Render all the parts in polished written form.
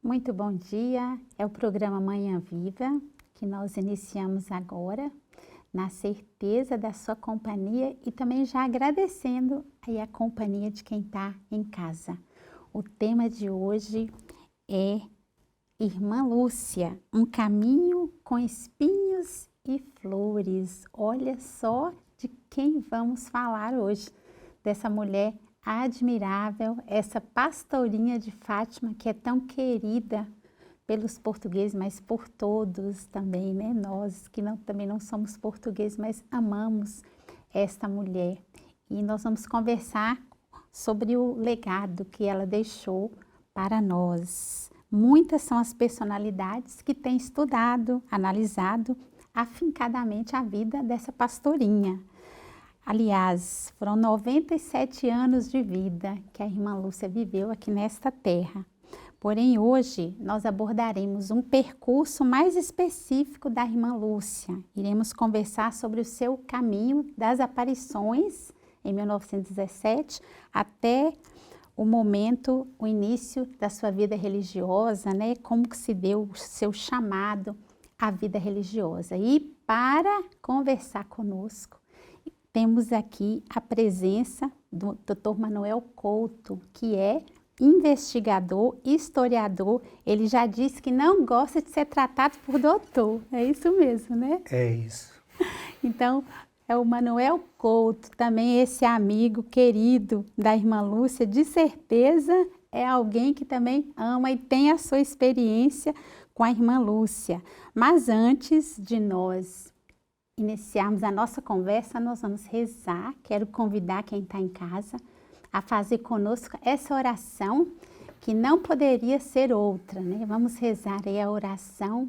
Muito bom dia, é o programa Manhã Viva, que nós iniciamos agora, na certeza da sua companhia e também já agradecendo aí a companhia de quem está em casa. O tema de hoje é Irmã Lúcia, um caminho com espinhos e flores. Olha só de quem vamos falar hoje, dessa mulher admirável, essa pastorinha de Fátima que é tão querida pelos portugueses, mas por todos também, né? Nós que também não somos portugueses, mas amamos esta mulher. E nós vamos conversar sobre o legado que ela deixou para nós. Muitas são as personalidades que têm estudado, analisado afincadamente a vida dessa pastorinha. Aliás, foram 97 anos de vida que a irmã Lúcia viveu aqui nesta terra. Porém, hoje nós abordaremos um percurso mais específico da irmã Lúcia. Iremos conversar sobre o seu caminho das aparições em 1917 até o momento, o início da sua vida religiosa, né? Como que se deu o seu chamado à vida religiosa. E para conversar conosco, temos aqui a presença do Dr. Manuel Couto, que é investigador, historiador. Ele já disse que não gosta de ser tratado por doutor. É isso mesmo, né? É isso. Então, é o Manuel Couto, também esse amigo querido da irmã Lúcia, de certeza é alguém que também ama e tem a sua experiência com a irmã Lúcia. Mas antes de nós iniciarmos a nossa conversa, nós vamos rezar. Quero convidar quem está em casa a fazer conosco essa oração, que não poderia ser outra, né? Vamos rezar aí a oração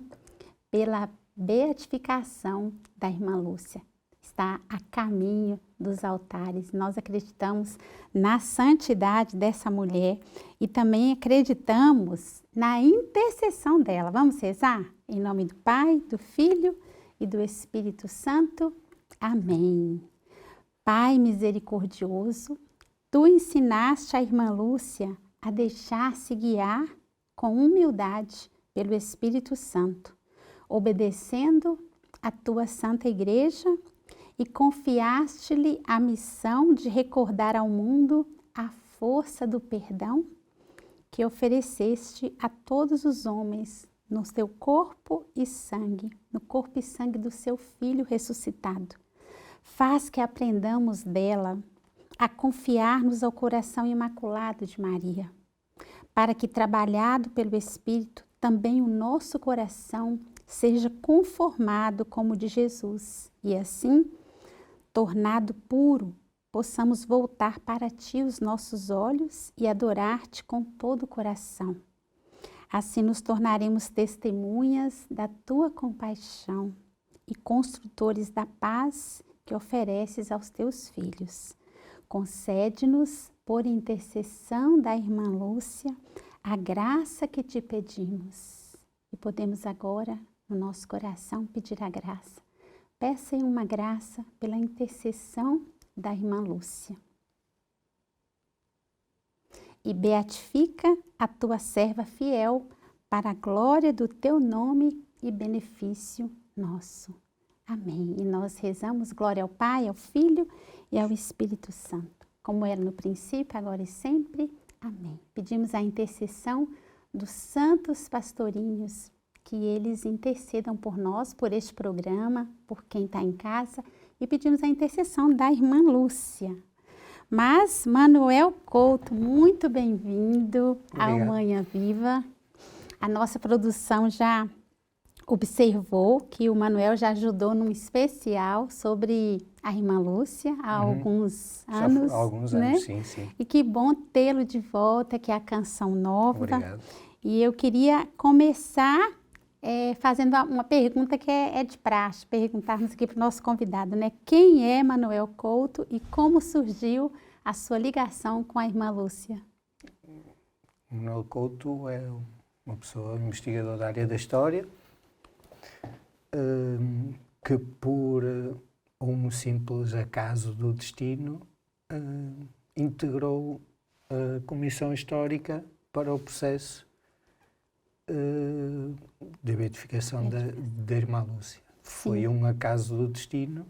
pela beatificação da irmã Lúcia. Está a caminho dos altares. Nós acreditamos na santidade dessa mulher e também acreditamos na intercessão dela. Vamos rezar? Em nome do Pai, do Filho e do Espírito Santo. Amém. Pai misericordioso, tu ensinaste a irmã Lúcia a deixar-se guiar com humildade pelo Espírito Santo, obedecendo a tua Santa Igreja, e confiaste-lhe a missão de recordar ao mundo a força do perdão que ofereceste a todos os homens no seu corpo e sangue, no corpo e sangue do seu Filho ressuscitado. Faz que aprendamos dela a confiar-nos ao coração imaculado de Maria, para que, trabalhado pelo Espírito, também o nosso coração seja conformado como o de Jesus, e assim, tornado puro, possamos voltar para ti os nossos olhos e adorar-te com todo o coração. Assim nos tornaremos testemunhas da tua compaixão e construtores da paz que ofereces aos teus filhos. Concede-nos, por intercessão da irmã Lúcia, a graça que te pedimos. E podemos agora, no nosso coração, pedir a graça. Peçam uma graça pela intercessão da irmã Lúcia. E beatifica a tua serva fiel para a glória do teu nome e benefício nosso. Amém. E nós rezamos glória ao Pai, ao Filho e ao Espírito Santo, como era no princípio, agora e sempre. Amém. Pedimos a intercessão dos santos pastorinhos, que eles intercedam por nós, por este programa, por quem está em casa, e pedimos a intercessão da irmã Lúcia. Mas, Manuel Couto, muito bem-vindo ao Manhã Viva. A nossa produção já observou que o Manuel já ajudou num especial sobre a irmã Lúcia há alguns anos. Há alguns né? anos, sim, sim. E que bom tê-lo de volta, que é a canção nova. Obrigado. E eu queria começar fazendo uma pergunta que é de praxe, perguntarmos aqui para o nosso convidado, né? Quem é Manuel Couto e como surgiu a sua ligação com a irmã Lúcia? Manuel Couto é uma pessoa, um investigador da área da história, que por um simples acaso do destino integrou a Comissão Histórica para o processo de beatificação da irmã Lúcia. Foi um acaso do destino.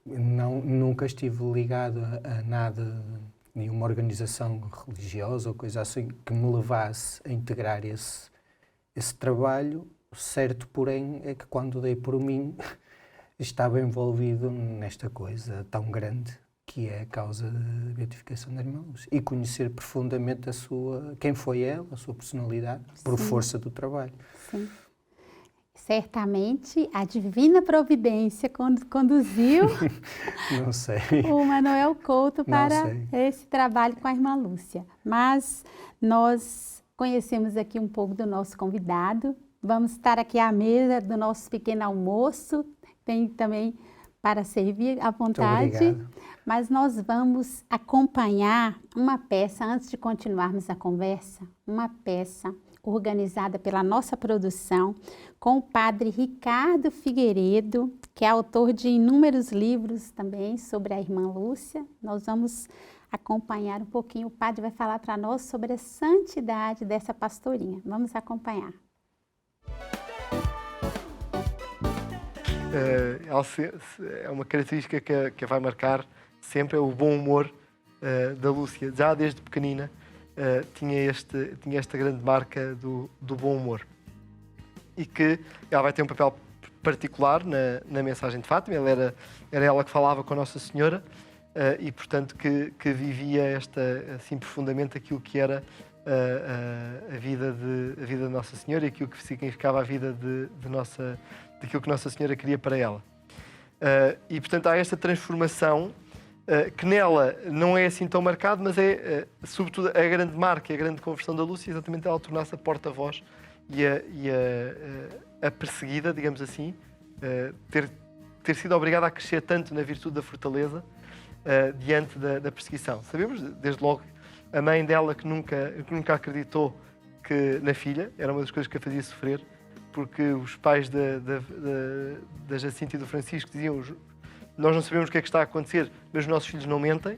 Nunca estive ligado a nada, nenhuma organização religiosa ou coisa assim que me levasse a integrar esse trabalho. Certo, porém, é que quando dei por mim estava envolvido nesta coisa tão grande que é a causa da beatificação da irmã Lúcia. E conhecer profundamente quem foi ela, a sua personalidade, por força do trabalho. Sim. Certamente a divina providência conduziu Não sei. o Manuel Couto para esse trabalho com a irmã Lúcia. Mas nós conhecemos aqui um pouco do nosso convidado. Vamos estar aqui à mesa do nosso pequeno almoço. Tem também para servir à vontade. Mas nós vamos acompanhar uma peça, antes de continuarmos a conversa, uma peça organizada pela nossa produção, com o padre Ricardo Figueiredo, que é autor de inúmeros livros também sobre a irmã Lúcia. Nós vamos acompanhar um pouquinho, o padre vai falar para nós sobre a santidade dessa pastorinha. Vamos acompanhar. É uma característica que vai marcar sempre o bom humor da Lúcia. Já desde pequenina tinha esta grande marca do bom humor. E que ela vai ter um papel particular na mensagem de Fátima. Era ela que falava com a Nossa Senhora e, portanto, que vivia assim profundamente aquilo que era a vida de Nossa Senhora e aquilo que significava a vida daquilo que Nossa Senhora queria para ela. E, portanto, há esta transformação que nela não é assim tão marcado, mas é, sobretudo, a grande marca, a grande conversão da Lúcia, exatamente ela tornar-se a porta-voz e a perseguida, digamos assim, ter sido obrigada a crescer tanto na virtude da fortaleza diante da perseguição. Sabemos, desde logo, a mãe dela que nunca acreditou na filha, era uma das coisas que a fazia sofrer, porque os pais da Jacinta e do Francisco diziam: nós não sabemos o que é que está a acontecer, mas os nossos filhos não mentem.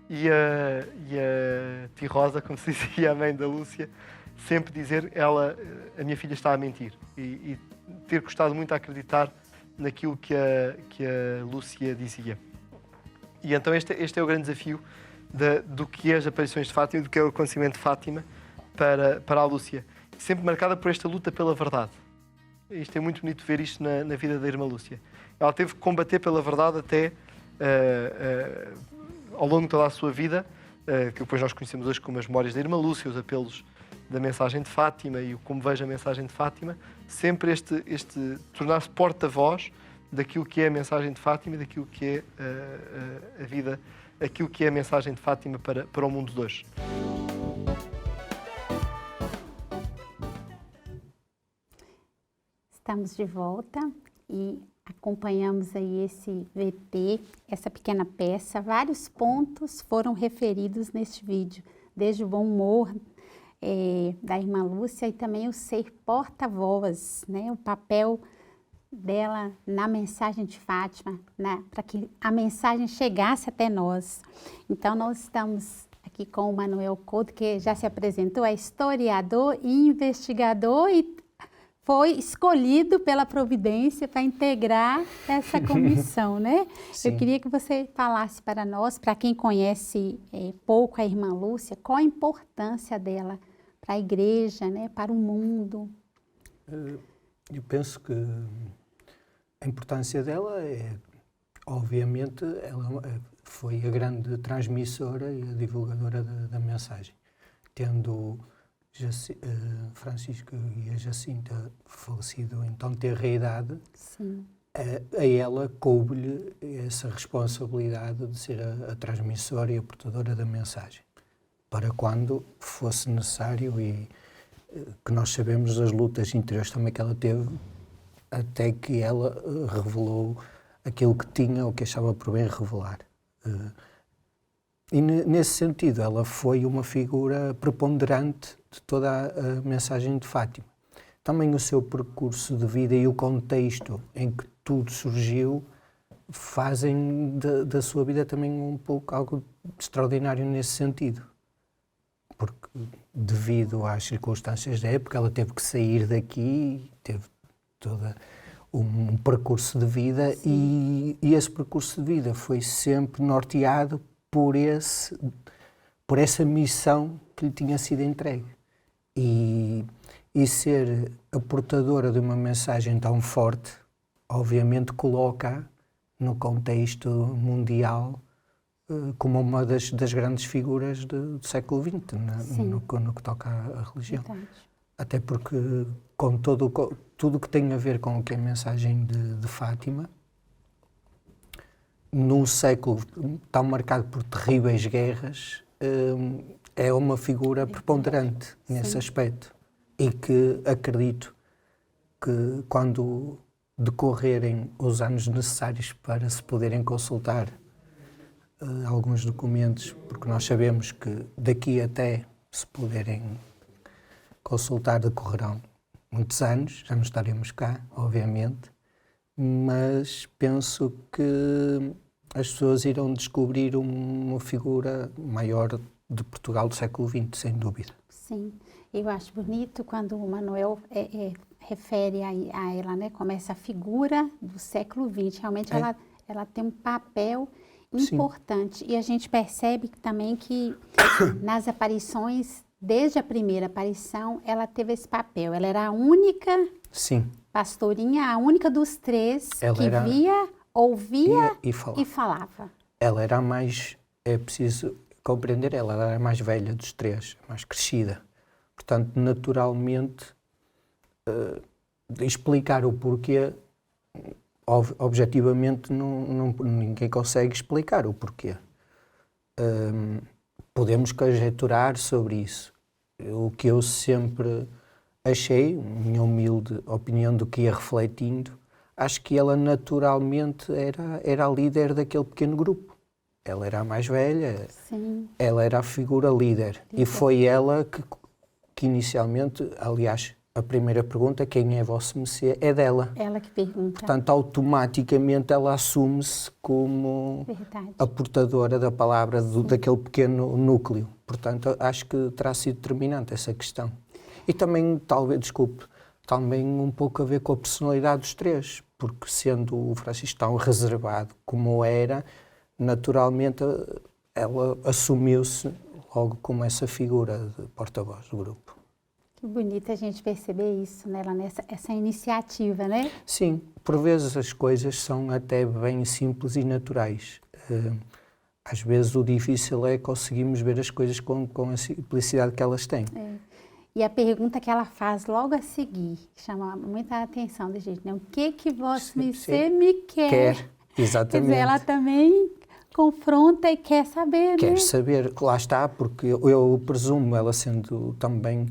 E a tia Rosa, como se dizia a mãe da Lúcia, sempre dizer: a minha filha está a mentir. E ter custado muito a acreditar naquilo que a Lúcia dizia. E então este é o grande desafio do que é as aparições de Fátima e do que é o acontecimento de Fátima para a Lúcia. Sempre marcada por esta luta pela verdade. Isto é muito bonito ver isto na vida da irmã Lúcia. Ela teve que combater pela verdade até ao longo de toda a sua vida, que depois nós conhecemos hoje como as memórias da irmã Lúcia, os apelos da mensagem de Fátima e o como vejo a mensagem de Fátima, sempre este tornar-se porta-voz daquilo que é a mensagem de Fátima e daquilo que é a vida, aquilo que é a mensagem de Fátima para o mundo de hoje. Estamos de volta e acompanhamos aí esse VT, essa pequena peça. Vários pontos foram referidos neste vídeo, desde o bom humor da irmã Lúcia e também o ser porta-voz, né? O papel dela na mensagem de Fátima, para que a mensagem chegasse até nós. Então, nós estamos aqui com o Manuel Couto, que já se apresentou, é historiador e investigador e foi escolhido pela Providência para integrar essa comissão, né? Sim. Eu queria que você falasse para nós, para quem conhece pouco a irmã Lúcia, qual a importância dela para a igreja, né? Para o mundo. Eu penso que a importância dela obviamente, ela foi a grande transmissora e a divulgadora da mensagem. Tendo Francisco e a Jacinta falecido em tão tenra idade, Sim. A ela coube-lhe essa responsabilidade de ser a transmissora e a portadora da mensagem, para quando fosse necessário, e que nós sabemos das lutas interiores também que ela teve, até que ela revelou aquilo que tinha ou que achava por bem revelar. E nesse sentido, ela foi uma figura preponderante de toda a mensagem de Fátima. Também o seu percurso de vida e o contexto em que tudo surgiu fazem da sua vida também um pouco algo extraordinário nesse sentido. Porque devido às circunstâncias da época, ela teve que sair daqui, teve todo um percurso de vida e esse percurso de vida foi sempre norteado por essa missão que lhe tinha sido entregue. E ser a portadora de uma mensagem tão forte, obviamente coloca no contexto mundial como uma das grandes figuras do século XX, no que toca à religião. Verdade. Até porque, com tudo que tem a ver com a mensagem de Fátima, num século tão marcado por terríveis guerras, é uma figura preponderante nesse aspecto. E que acredito que, quando decorrerem os anos necessários para se poderem consultar alguns documentos, porque nós sabemos que daqui até se poderem consultar decorrerão muitos anos, já não estaremos cá, obviamente, mas penso que as pessoas irão descobrir uma figura maior de Portugal do século XX, sem dúvida. Sim, eu acho bonito quando o Manuel refere a ela, né, como essa figura do século XX. Realmente ela tem um papel importante. Sim. E a gente percebe também que nas aparições, desde a primeira aparição, ela teve esse papel. Ela era a única pastorinha, a única dos três que via, ouvia e falava. Ela era a mais, é preciso compreender, ela era a mais velha dos três, a mais crescida. Portanto, naturalmente, explicar o porquê, objetivamente, ninguém consegue explicar o porquê. Podemos conjecturar sobre isso. O que eu sempre achei, minha humilde opinião do que ia refletindo, acho que ela naturalmente era a líder daquele pequeno grupo. Ela era a mais velha, ela era a figura líder. E foi ela que inicialmente, aliás, a primeira pergunta, quem é vosso Messias, é dela. Ela que pergunta. Portanto, automaticamente ela assume-se como a portadora da palavra daquele pequeno núcleo. Portanto, acho que terá sido determinante essa questão. E também, também um pouco a ver com a personalidade dos três, porque sendo o Francisco tão reservado como era, naturalmente ela assumiu-se logo como essa figura de porta-voz do grupo. Que bonito a gente perceber isso, né, essa iniciativa, né? Sim, por vezes as coisas são até bem simples e naturais. Às vezes o difícil é conseguirmos ver as coisas com a simplicidade que elas têm. E a pergunta que ela faz logo a seguir chama muita atenção da gente, né? O que vosso Messias me quer? Exatamente. Quer dizer, ela também confronta e quer saber, Quer né? saber, lá está, porque eu presumo, ela sendo também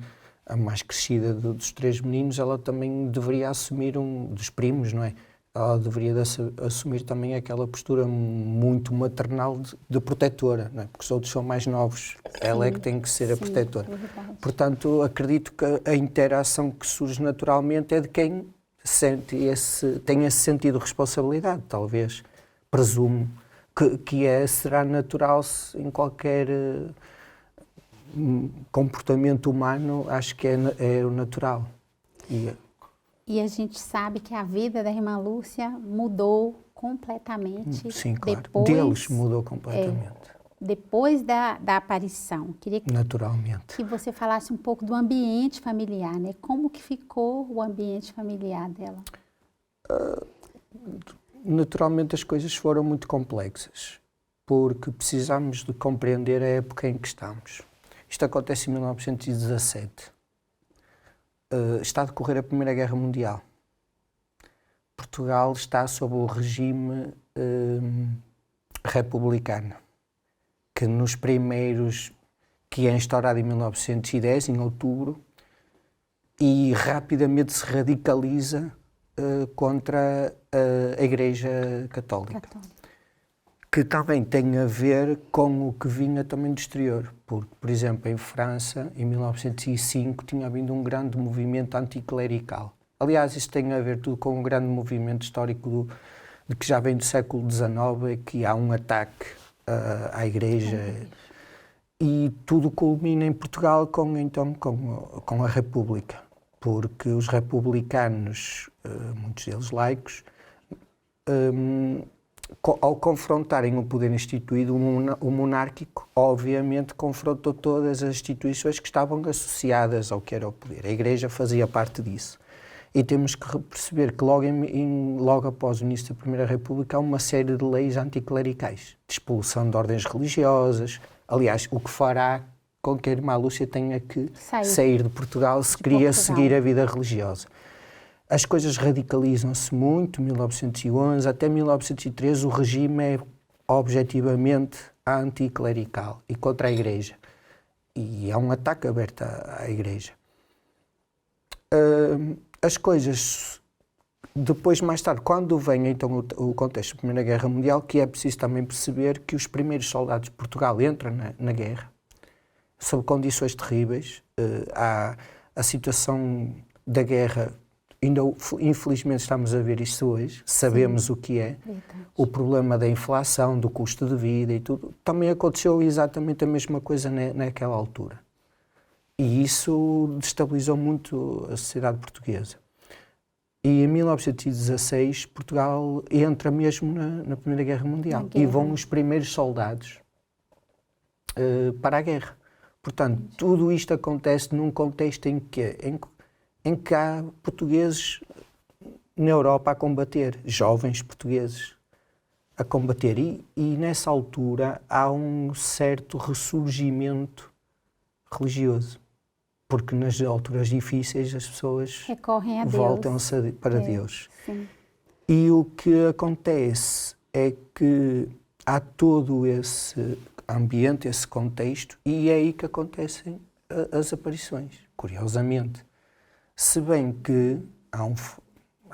a mais crescida dos três meninos, ela também deveria assumir dos primos, não é? Ela deveria assumir também aquela postura muito maternal de protetora, não é? Porque os outros são mais novos, ela é que tem que ser a protetora. É. Portanto, acredito que a interação que surge naturalmente é de quem tem esse sentido de responsabilidade, talvez, presumo, que será natural em qualquer comportamento humano, acho que é o natural. E a gente sabe que a vida da irmã Lúcia mudou completamente. Sim, claro. Deles mudou completamente. Depois da aparição. Queria naturalmente. Que você falasse um pouco do ambiente familiar, né? Como que ficou o ambiente familiar dela? Naturalmente as coisas foram muito complexas, porque precisamos de compreender a época em que estamos. Isto acontece em 1917. Está a decorrer a Primeira Guerra Mundial. Portugal está sob o regime republicano, que nos primeiros, que é instaurado em 1910, em outubro, e rapidamente se radicaliza contra a Igreja Católica. Que também tem a ver com o que vinha também do exterior, porque, por exemplo, em França, em 1905, tinha havido um grande movimento anticlerical. Aliás, isso tem a ver tudo com um grande movimento histórico de que já vem do século XIX, que há um ataque à Igreja E tudo culmina em Portugal com a República, porque os republicanos, muitos deles laicos, ao confrontarem o poder instituído, o monárquico, obviamente confrontou todas as instituições que estavam associadas ao que era o poder. A Igreja fazia parte disso. E temos que perceber que logo após o início da Primeira República há uma série de leis anticlericais, de expulsão de ordens religiosas. Aliás, o que fará com que a irmã Lúcia tenha que sair de Portugal se queria seguir a vida religiosa. As coisas radicalizam-se muito, 1911 até 1913 o regime é objetivamente anticlerical e contra a Igreja. E há um ataque aberto à Igreja. As coisas, depois, mais tarde, quando vem então o contexto da Primeira Guerra Mundial, que é preciso também perceber que os primeiros soldados de Portugal entram na guerra, sob condições terríveis. A situação da guerra, ainda infelizmente estamos a ver isso hoje, sabemos o que é, o problema da inflação, do custo de vida e tudo. Também aconteceu exatamente a mesma coisa naquela altura. E isso destabilizou muito a sociedade portuguesa. E em 1916, Portugal entra mesmo na Primeira Guerra Mundial. E vão os primeiros soldados para a guerra. Portanto, tudo isto acontece num contexto em que há portugueses na Europa a combater, jovens portugueses a combater. E nessa altura há um certo ressurgimento religioso. Porque nas alturas difíceis as pessoas recorrem a voltam-se para Deus. Sim. E o que acontece é que há todo esse ambiente, esse contexto, e é aí que acontecem as aparições, curiosamente. Se bem que há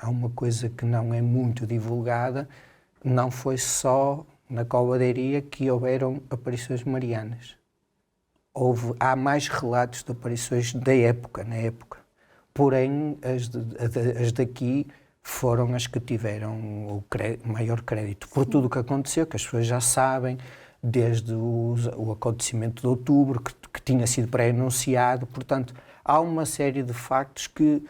uma coisa que não é muito divulgada, não foi só na Cova da Iria que houveram aparições marianas. Há mais relatos de aparições na época. Porém, as daqui foram as que tiveram o maior crédito. Por tudo o que aconteceu, que as pessoas já sabem, desde o acontecimento de outubro, que tinha sido pré-anunciado. Portanto, há uma série de factos que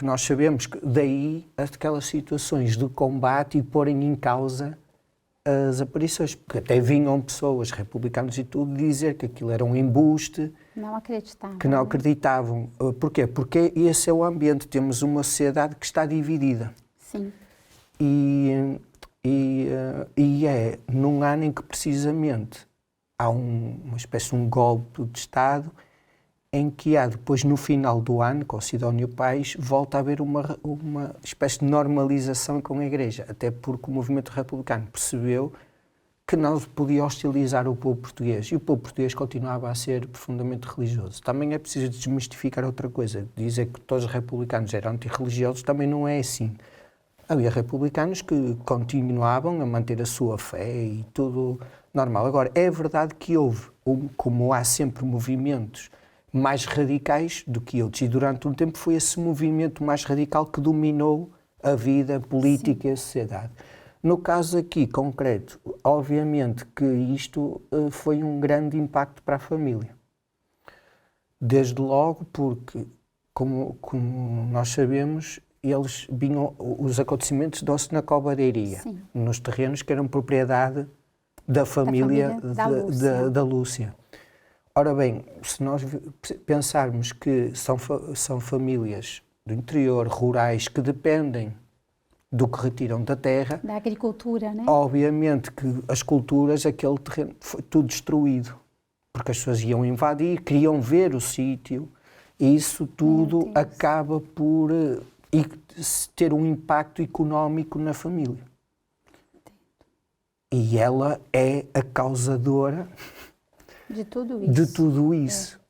nós sabemos, que daí aquelas situações de combate e porem em causa as aparições, porque até vinham pessoas, republicanos e tudo, dizer que aquilo era um embuste. Não acreditavam. Que não acreditavam. Porquê? Porque esse é o ambiente. Temos uma sociedade que está dividida. Sim. E é num ano em que precisamente há uma espécie de um golpe de Estado em que há depois, no final do ano, com Sidónio Pais, volta a haver uma espécie de normalização com a Igreja, até porque o movimento republicano percebeu que não podia hostilizar o povo português, e o povo português continuava a ser profundamente religioso. Também é preciso desmistificar outra coisa, dizer que todos os republicanos eram antirreligiosos também não é assim. Havia republicanos que continuavam a manter a sua fé e tudo normal. Agora, é verdade que houve, como há sempre movimentos mais radicais do que outros. E durante um tempo foi esse movimento mais radical que dominou a vida política e a sociedade. No caso aqui concreto, obviamente que isto foi um grande impacto para a família. Desde logo porque, como nós sabemos, os acontecimentos dão-se na Cova da Iria, nos terrenos que eram propriedade da família da Lúcia. Ora bem, se nós pensarmos que são famílias do interior, rurais, que dependem do que retiram da terra... Da agricultura, né? Obviamente que as culturas, aquele terreno, foi tudo destruído. Porque as pessoas iam invadir, queriam ver o sítio, e isso tudo acaba por ter um impacto económico na família. E ela é a causadora... De tudo isso. De tudo isso.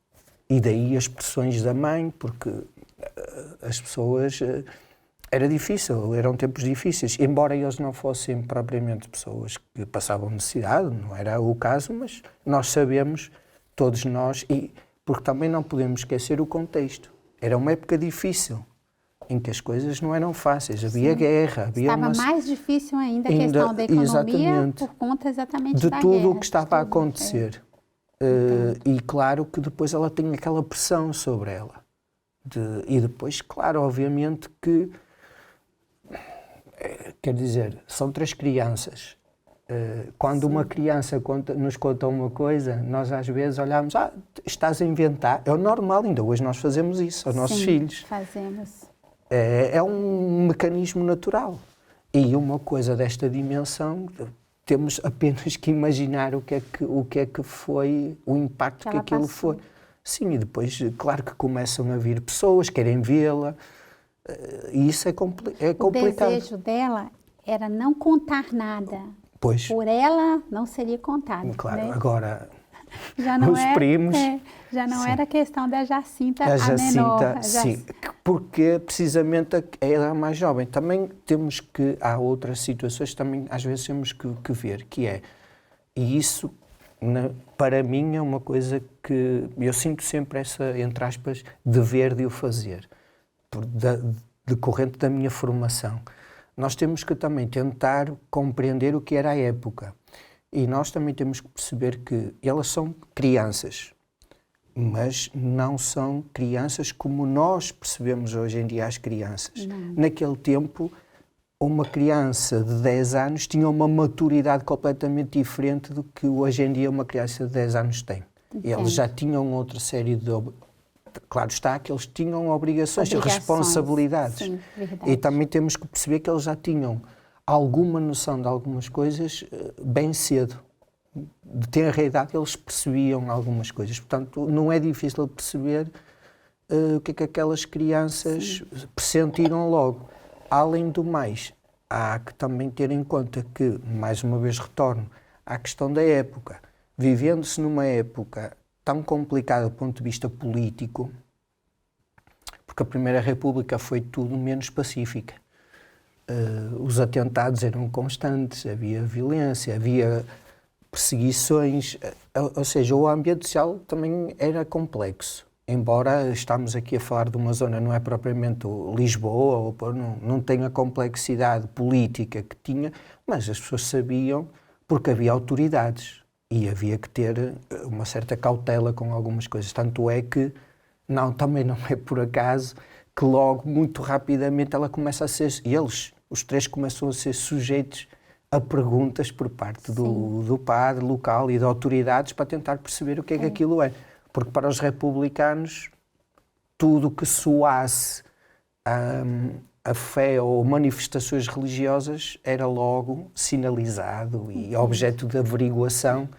E daí as pressões da mãe, porque as pessoas... Era difícil, eram tempos difíceis. Embora eles não fossem propriamente pessoas que passavam necessidade, não era o caso, mas nós sabemos, todos nós, porque também não podemos esquecer o contexto. Era uma época difícil, em que as coisas não eram fáceis. Havia guerra. Estava mais difícil ainda a questão da economia, por conta exatamente da guerra. De tudo o que estava a acontecer. E claro que depois ela tem aquela pressão sobre ela. E depois, claro, obviamente que, quer dizer, são 3 crianças. Quando uma criança nos conta uma coisa, nós às vezes olhamos, estás a inventar. É o normal, ainda hoje nós fazemos isso aos nossos filhos. Fazemos. É um mecanismo natural. E uma coisa desta dimensão, temos apenas que imaginar o que é que foi o impacto que aquilo foi. Sim, e depois, claro que começam a vir pessoas, querem vê-la, e isso é complicado. O desejo dela era não contar nada. Pois. Por ela não seria contado. Claro, né? Agora já não os primos... já não sim. era questão da Jacinta a Jacinta, menor. sim, porque precisamente ela é a mais jovem. Também há outras situações, também às vezes temos que ver, que é, e isso para mim é uma coisa que eu sinto sempre essa, entre aspas, dever de o fazer, decorrente da minha formação. Nós temos que também tentar compreender o que era a época. E nós também temos que perceber que elas são crianças, mas não são crianças como nós percebemos hoje em dia as crianças. Não. Naquele tempo, uma criança de 10 anos tinha uma maturidade completamente diferente do que hoje em dia uma criança de 10 anos tem. Eles já tinham outra série de... Claro está que eles tinham obrigações. Responsabilidades. Sim, verdade. E também temos que perceber que eles já tinham alguma noção de algumas coisas bem cedo. De tenra idade eles percebiam algumas coisas. Portanto, não é difícil de perceber o que é que aquelas crianças pressentiram logo. Além do mais, há que também ter em conta que, mais uma vez retorno, à questão da época. Vivendo-se numa época tão complicada do ponto de vista político, porque a Primeira República foi tudo menos pacífica. Os atentados eram constantes, havia violência, havia perseguições, ou seja, o ambiente social também era complexo. Embora estamos aqui a falar de uma zona, não é propriamente Lisboa, ou não tem a complexidade política que tinha, mas as pessoas sabiam porque havia autoridades e havia que ter uma certa cautela com algumas coisas. Tanto é que, também não é por acaso, que logo, muito rapidamente, ela começa a ser, os 3 começam a ser sujeitos a perguntas por parte do padre local e de autoridades para tentar perceber o que é que aquilo é. Porque para os republicanos, tudo que soasse a fé ou manifestações religiosas era logo sinalizado e objeto de averiguação,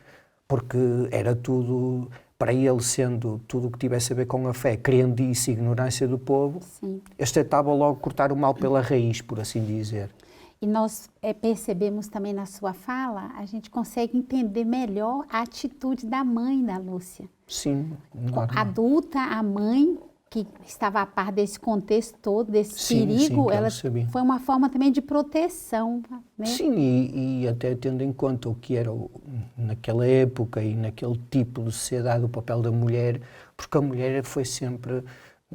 porque era tudo, para ele sendo tudo o que tivesse a ver com a fé, crendice e ignorância do povo, eles tentavam logo cortar o mal pela raiz, por assim dizer. E nós percebemos também na sua fala, a gente consegue entender melhor a atitude da mãe da Lúcia. Sim. Adulta, a mãe, que estava a par desse contexto todo, desse perigo, ela foi uma forma também de proteção. Né? Sim, e até tendo em conta o que era naquela época e naquele tipo de sociedade o papel da mulher, porque a mulher foi sempre,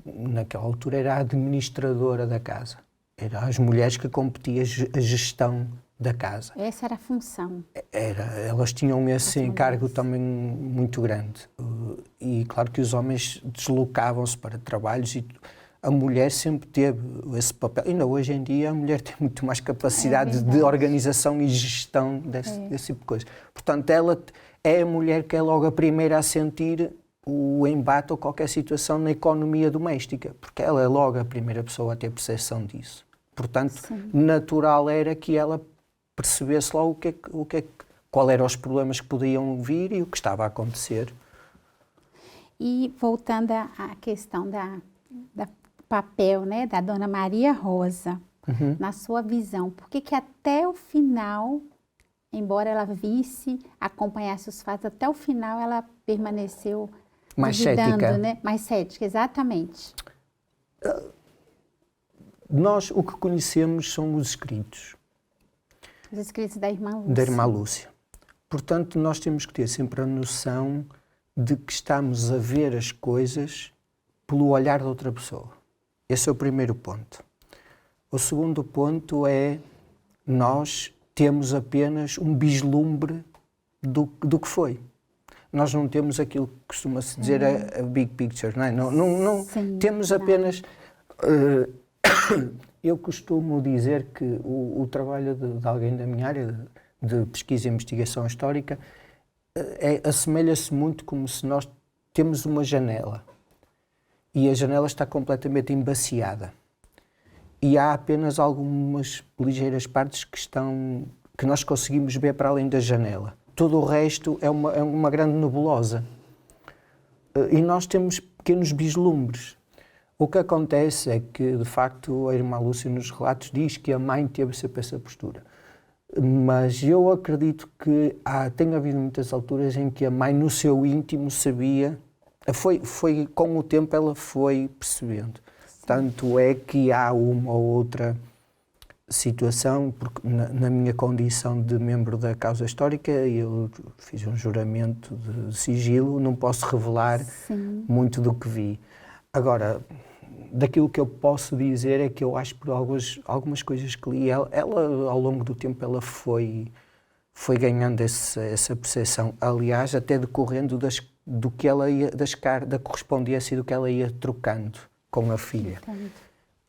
naquela altura, era a administradora da casa. Eram as mulheres que competiam a gestão da casa. Essa era a função. Elas tinham esse encargo também muito grande. E claro que os homens deslocavam-se para trabalhos e a mulher sempre teve esse papel. Ainda hoje em dia a mulher tem muito mais capacidade de organização e gestão desse tipo de coisa. Portanto, ela é a mulher que é logo a primeira a sentir o embate ou qualquer situação na economia doméstica, porque ela é logo a primeira pessoa a ter percepção disso. Portanto, natural era que ela percebesse logo qual eram os problemas que podiam vir e o que estava a acontecer. E voltando à questão da papel, né, da Dona Maria Rosa, na sua visão, por que até o final, embora ela visse, acompanhasse os fatos, até o final ela permaneceu mais cética, né? Mais cética, exatamente. Nós o que conhecemos são os escritos. Os escritos da irmã Lúcia. Da irmã Lúcia. Portanto, nós temos que ter sempre a noção de que estamos a ver as coisas pelo olhar de outra pessoa. Esse é o primeiro ponto. O segundo ponto é nós temos apenas um vislumbre do que foi. nós não temos aquilo que costuma-se dizer a big picture, não é? Não Sim, temos não. apenas... eu costumo dizer que o trabalho de alguém da minha área de pesquisa e investigação histórica assemelha-se muito como se nós temos uma janela e a janela está completamente embaciada e há apenas algumas ligeiras partes que nós conseguimos ver para além da janela. Todo o resto é uma grande nebulosa e nós temos pequenos vislumbres. O que acontece é que, de facto, a irmã Lúcia nos relatos diz que a mãe teve sempre essa postura. Mas eu acredito que tem havido muitas alturas em que a mãe, no seu íntimo, sabia, com o tempo ela foi percebendo. Sim. Tanto é que há uma ou outra situação, porque na minha condição de membro da causa histórica, eu fiz um juramento de sigilo, não posso revelar Sim. muito do que vi. Agora, daquilo que eu posso dizer é que eu acho por algumas coisas que li, ela ao longo do tempo ela foi ganhando essa percepção, aliás, até decorrendo da correspondência do que ela ia trocando com a filha.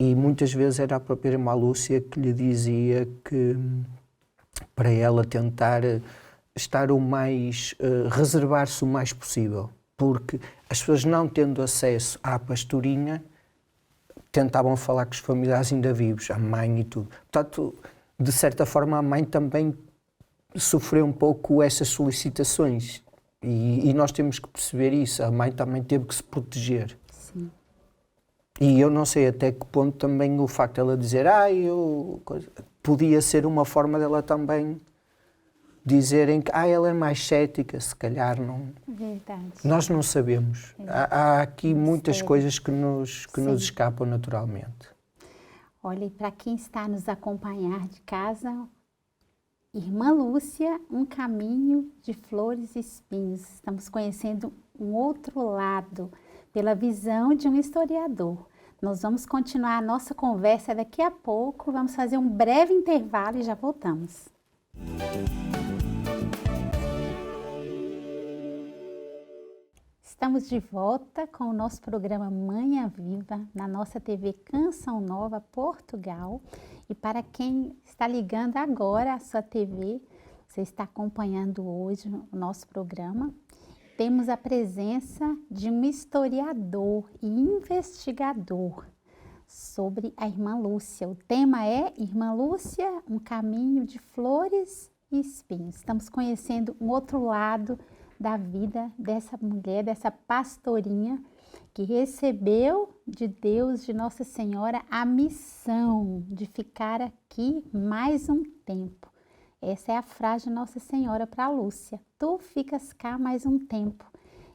E muitas vezes era a própria irmã Lúcia que lhe dizia que para ela tentar estar reservar-se o mais possível, porque as pessoas não tendo acesso à pastorinha tentavam falar com os familiares ainda vivos, a mãe e tudo. Portanto, de certa forma, a mãe também sofreu um pouco essas solicitações e nós temos que perceber isso. A mãe também teve que se proteger. Sim. E eu não sei até que ponto também o facto de ela dizer podia ser uma forma dela também dizerem que ela é mais cética, se calhar não... Verdade. Nós não sabemos. Há aqui muitas coisas que nos escapam naturalmente. Olha, e para quem está a nos acompanhar de casa, Irmã Lúcia, um caminho de flores e espinhos. Estamos conhecendo um outro lado, pela visão de um historiador. Nós vamos continuar a nossa conversa daqui a pouco, vamos fazer um breve intervalo e já voltamos. Estamos de volta com o nosso programa Manhã Viva, na nossa TV Canção Nova Portugal. E para quem está ligando agora a sua TV, você está acompanhando hoje o nosso programa, temos a presença de um historiador e investigador sobre a Irmã Lúcia. O tema é Irmã Lúcia, um caminho de flores e espinhos. Estamos conhecendo um outro lado da vida dessa mulher, dessa pastorinha que recebeu de Deus, de Nossa Senhora, a missão de ficar aqui mais um tempo. Essa é a frase de Nossa Senhora para a Lúcia. Tu ficas cá mais um tempo.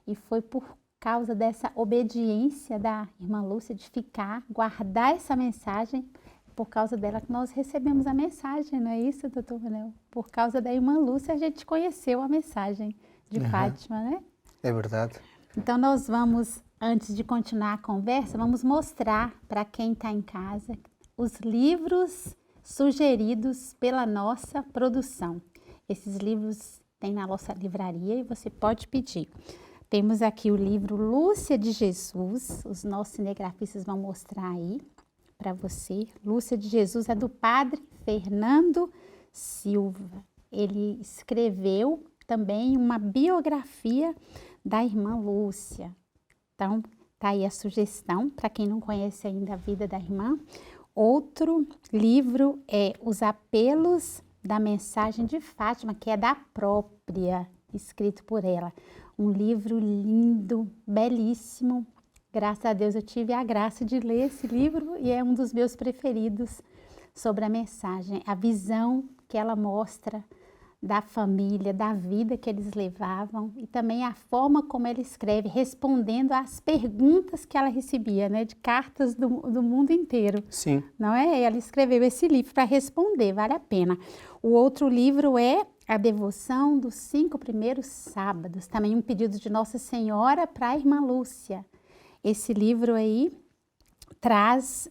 E foi por causa dessa obediência da irmã Lúcia de ficar, guardar essa mensagem, por causa dela que nós recebemos a mensagem, não é isso, doutor Manel? Por causa da irmã Lúcia a gente conheceu a mensagem de Fátima, né? É verdade. Então nós vamos, antes de continuar a conversa, vamos mostrar para quem está em casa os livros sugeridos pela nossa produção. Esses livros tem na nossa livraria e você pode pedir. Temos aqui o livro Lúcia de Jesus, os nossos cinegrafistas vão mostrar aí para você. Lúcia de Jesus é do padre Fernando Silva. Ele escreveu também uma biografia da irmã Lúcia. Então, tá aí a sugestão para quem não conhece ainda a vida da irmã. Outro livro é Os Apelos da Mensagem de Fátima, que é da própria, escrito por ela. Um livro lindo, belíssimo. Graças a Deus eu tive a graça de ler esse livro e é um dos meus preferidos sobre a mensagem, a visão que ela mostra da família, da vida que eles levavam e também a forma como ela escreve, respondendo às perguntas que ela recebia, né, de cartas do mundo inteiro. Sim. Não é? Ela escreveu esse livro para responder, vale a pena. O outro livro é A Devoção dos 5 Primeiros Sábados, também um pedido de Nossa Senhora para a irmã Lúcia. Esse livro aí traz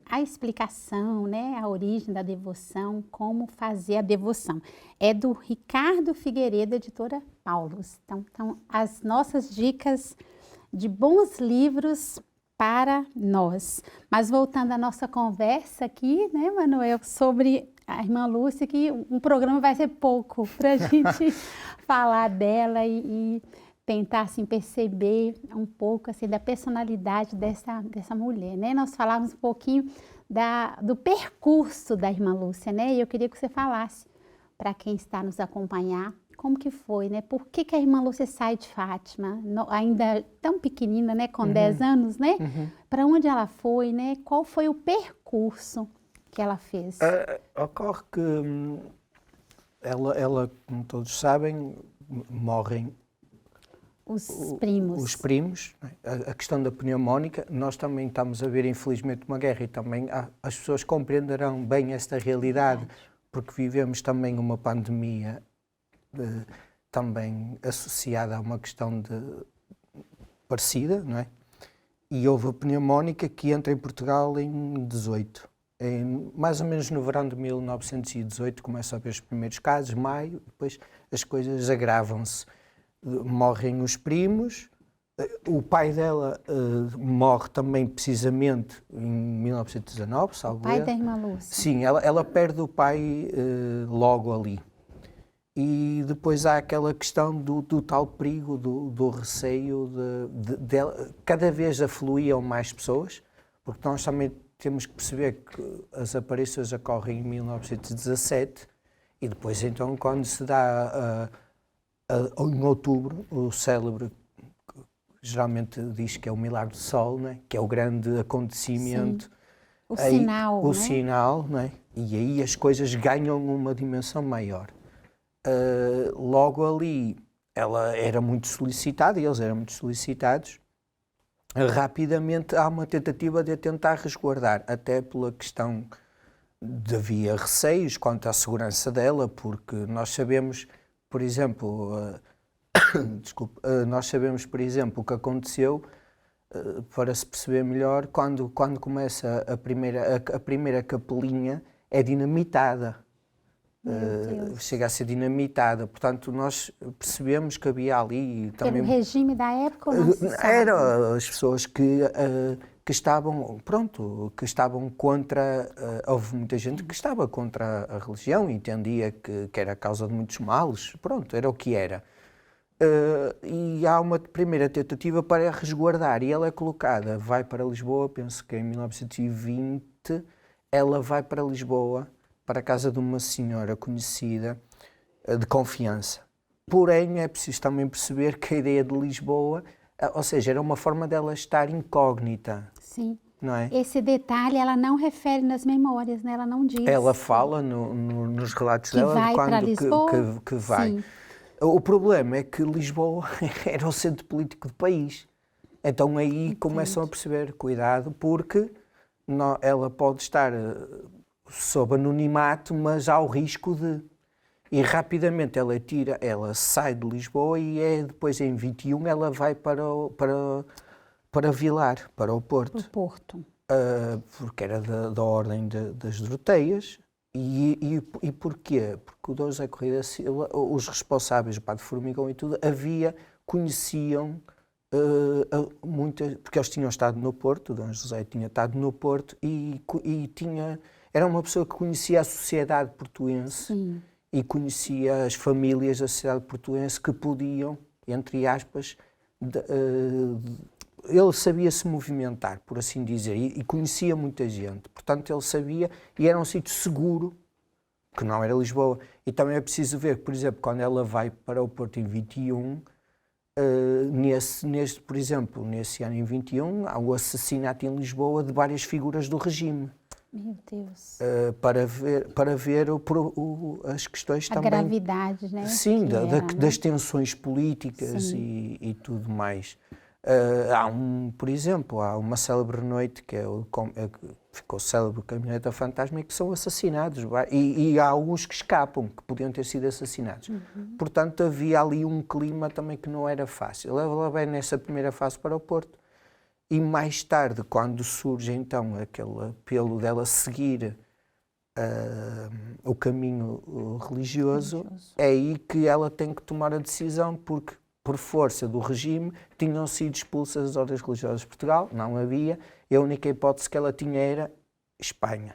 a explicação, né, a origem da devoção, como fazer a devoção. É do Ricardo Figueiredo, editora Paulus. Então, as nossas dicas de bons livros para nós. Mas voltando à nossa conversa aqui, né, Manuel, sobre a irmã Lúcia, que um programa vai ser pouco para a gente falar dela e tentar assim, perceber um pouco assim, da personalidade dessa mulher, né? Nós falávamos um pouquinho do percurso da irmã Lúcia, né? E eu queria que você falasse para quem está nos acompanhar, como que foi, né? Por que a irmã Lúcia sai de Fátima, ainda tão pequenina, né? Com 10 anos, né? Para onde ela foi, né? Qual foi o percurso que ela fez? Ocorre que ela, como todos sabem, morrem os primos. Os primos, a questão da pneumónica, nós também estamos a ver, infelizmente, uma guerra e também as pessoas compreenderão bem esta realidade, porque vivemos também uma pandemia também associada a uma questão parecida, não é? E houve a pneumónica que entra em Portugal em 18. Mais ou menos no verão de 1918 começam a haver os primeiros casos, maio, depois as coisas agravam-se. Morrem os primos, o pai dela morre também precisamente em 1919, salvo o pai erro. da irmã Lúcia. Sim, ela perde o pai logo ali. E depois há aquela questão do tal perigo, do receio, cada vez afluíam mais pessoas, porque nós também temos que perceber que as aparições ocorrem em 1917 e depois então quando se dá em outubro, o célebre, geralmente diz que é o milagre do sol, né? Que é o grande acontecimento. Sim. O sinal, o né? sinal, né? E aí as coisas ganham uma dimensão maior. Logo ali, ela era muito solicitada, e eles eram muito solicitados. Rapidamente há uma tentativa de a tentar resguardar, até pela questão de havia receios quanto à segurança dela, porque nós sabemos... Por exemplo, nós sabemos, por exemplo, o que aconteceu, para se perceber melhor, quando começa a primeira capelinha, é dinamitada. Chega a ser dinamitada. Portanto, nós percebemos que havia ali... Também, pelo regime da época ou não se sabe? Eram as pessoas que estavam, que estavam contra... houve muita gente que estava contra a religião, entendia que era a causa de muitos males, pronto, era o que era. E há uma primeira tentativa para a resguardar, e ela é colocada, vai para Lisboa, penso que em 1920, ela vai para Lisboa, para a casa de uma senhora conhecida, de confiança. Porém, é preciso também perceber que a ideia de Lisboa, ou seja, era uma forma dela estar incógnita. Sim. Não é? Esse detalhe ela não refere nas memórias, né? Ela não diz. Ela fala nos relatos que dela vai de quando Lisboa? Que vai. Sim. O problema é que Lisboa era o centro político do país. Então aí começam a perceber, cuidado, porque ela pode estar sob anonimato, mas há o risco de... E rapidamente ela sai de Lisboa e depois em 21 ela vai para Vilar, para o Porto. O Porto. Porque era da ordem das Doroteias. E porquê? Porque o Dom José Correia da Silva, os responsáveis, o Padre Formigão e tudo, conheciam porque eles tinham estado no Porto, o Dom José tinha estado no Porto era uma pessoa que conhecia a sociedade portuense. Sim. E conhecia as famílias da sociedade portuense que podiam, entre aspas, ele sabia se movimentar, por assim dizer, e conhecia muita gente. Portanto, ele sabia, e era um sítio seguro, que não era Lisboa. E também é preciso ver, por exemplo, quando ela vai para o Porto em 21, por exemplo, nesse ano em 21, há o assassinato em Lisboa de várias figuras do regime. Meu Deus. Para ver as questões também... A gravidade, né? Sim, das tensões políticas e tudo mais. Por exemplo, há uma célebre noite que ficou célebre, o Caminhoneta Fantasma, que são assassinados. E há alguns que escapam, que podiam ter sido assassinados. Uhum. Portanto, havia ali um clima também que não era fácil. Ela vai nessa primeira fase para o Porto. e mais tarde, quando surge então aquele apelo dela seguir o caminho religioso, é aí que ela tem que tomar a decisão, porque por força do regime tinham sido expulsas as ordens religiosas de Portugal, não havia, e a única hipótese que ela tinha era Espanha.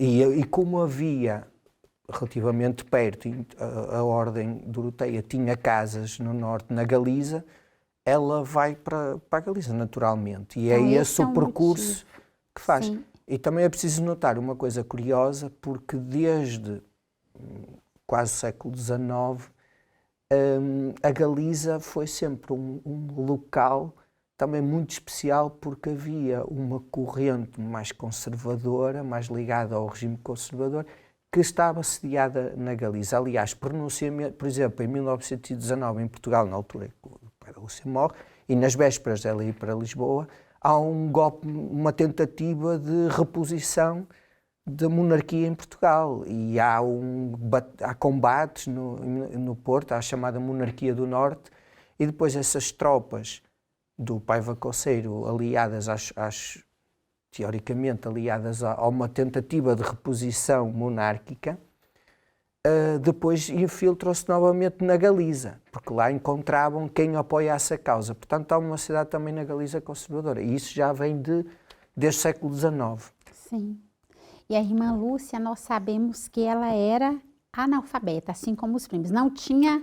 E como havia relativamente perto, a Ordem Doroteia tinha casas no norte, na Galiza, ela vai para a Galiza, naturalmente. E é Então, esse o percurso que faz. Sim. E também é preciso notar uma coisa curiosa, porque desde quase o século XIX, a Galiza foi sempre um local também muito especial, porque havia uma corrente mais conservadora, mais ligada ao regime conservador, que estava sediada na Galiza. Aliás, pronunciamento, por exemplo, em 1919, em Portugal, na altura que o pai da Lúcia morre, e nas vésperas dela ir para Lisboa, há um golpe, uma tentativa de reposição da monarquia em Portugal. E há combates no Porto, há a chamada Monarquia do Norte, e depois essas tropas do Paiva Coceiro, aliadas teoricamente aliadas a uma tentativa de reposição monárquica, depois infiltram-se novamente na Galiza, porque lá encontravam quem apoiasse a causa. Portanto, há uma cidade também na Galiza conservadora. E isso já vem desde o século XIX. Sim. E a irmã Lúcia, nós sabemos que ela era analfabeta, assim como os primos. Não tinha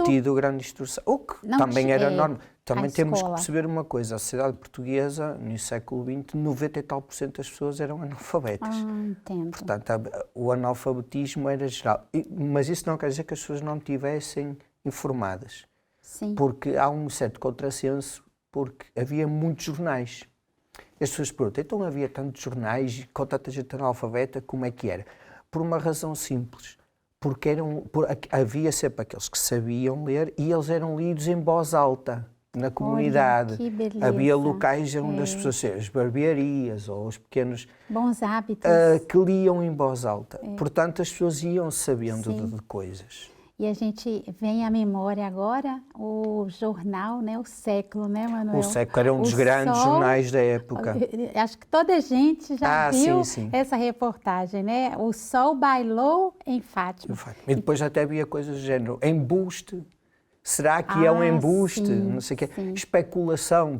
tido grande instrução, o que também era normal. Também temos que perceber uma coisa, a sociedade portuguesa, no século XX, 90 e tal % das pessoas eram analfabetas. Entendo. Portanto, o analfabetismo era geral. Mas isso não quer dizer que as pessoas não estivessem informadas. Sim. Porque há um certo contrassenso, porque havia muitos jornais. As pessoas perguntam, então havia tantos jornais com tanta gente analfabeta, como é que era? Por uma razão simples. Porque havia sempre aqueles que sabiam ler e eles eram lidos em voz alta na comunidade. Olha, que beleza. Havia locais onde as pessoas, as barbearias ou os pequenos... Bons hábitos. Que liam em voz alta. Portanto, as pessoas iam sabendo de coisas. E a gente vem à memória agora o jornal, né, o Século, né, Manuel? O Século era um dos grandes jornais da época. Acho que toda a gente já viu sim. essa reportagem, né? O sol bailou em Fátima. E depois até havia coisas do género, embuste, será que é um embuste? Sim, não sei o quê. Sim. Especulação,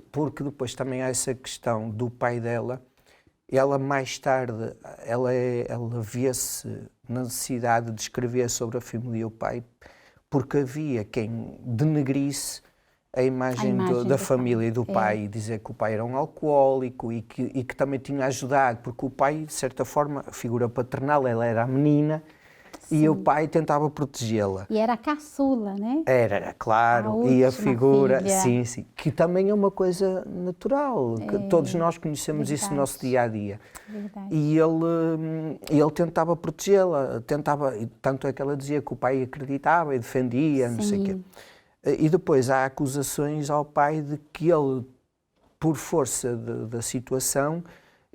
porque depois também há essa questão do pai dela. Ela mais tarde, ela vê-se na necessidade de escrever sobre a família e o pai, porque havia quem denegrisse a imagem da família e do pai, e dizer que o pai era um alcoólico e que também tinha ajudado, porque o pai, de certa forma, a figura paternal, ela era a menina, e o pai tentava protegê-la. E era a caçula, né? Era, claro. E a figura, sim, que também é uma coisa natural. Que todos nós conhecemos isso no nosso dia-a-dia. E ele tentava protegê-la, tanto é que ela dizia que o pai acreditava e defendia, não sei o quê. E depois há acusações ao pai de que ele, por força da situação,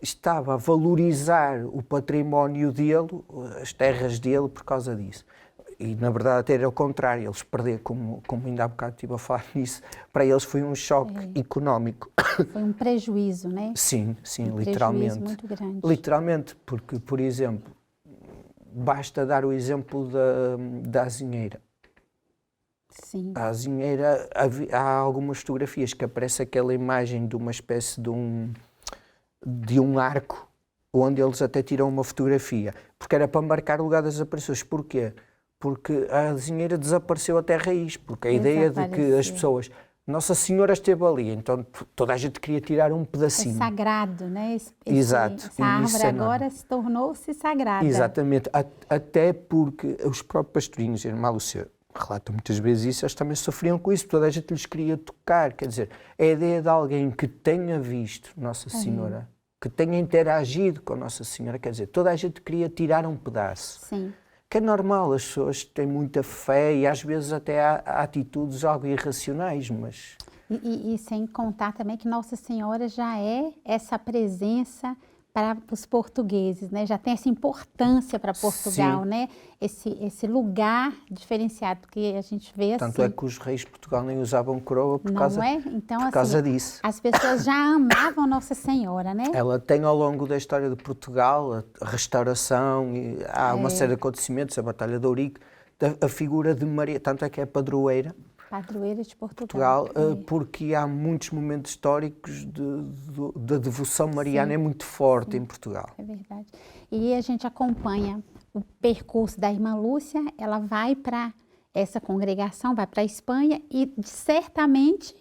estava a valorizar o património dele, as terras dele, por causa disso. E, na verdade, até era o contrário. Eles perderam, como ainda há bocado estive a falar nisso, para eles foi um choque económico. Foi um prejuízo, né? Sim, literalmente. Prejuízo muito grande. Literalmente, porque, por exemplo, basta dar o exemplo da azinheira. Sim. A azinheira, há algumas fotografias que aparece aquela imagem de uma espécie de um arco, onde eles até tiram uma fotografia, porque era para marcar o lugar das aparições. Porquê? Porque a azinheira desapareceu até raiz, porque a ideia de que as pessoas... Nossa Senhora esteve ali, então toda a gente queria tirar um pedacinho. É sagrado, né? Exato. Essa árvore agora se tornou-se sagrada. Exatamente, até porque os próprios pastorinhos, a irmã Lúcia relata muitas vezes isso, eles também sofriam com isso, toda a gente lhes queria tocar, quer dizer, a ideia de alguém que tenha visto Nossa Senhora, que tenha interagido com Nossa Senhora, quer dizer, toda a gente queria tirar um pedaço. Sim. Que é normal, as pessoas têm muita fé e às vezes até há atitudes algo irracionais, mas... E sem contar também que Nossa Senhora já é essa presença para os portugueses, né? Já tem essa importância para Portugal, Sim. né? Esse lugar diferenciado, porque a gente vê Tanto assim, é que os reis de Portugal nem usavam coroa por não causa, é? Então, por assim, causa disso. as pessoas já amavam Nossa Senhora, né? Ela tem ao longo da história de Portugal a restauração, e há uma série de acontecimentos, a Batalha de Ourique, a figura de Maria, tanto é que é padroeira Padroeira de de Portugal. Portugal, porque há muitos momentos históricos da devoção mariana, Sim, é muito forte em Portugal. É verdade. E a gente acompanha o percurso da irmã Lúcia, ela vai para essa congregação, vai para a Espanha e certamente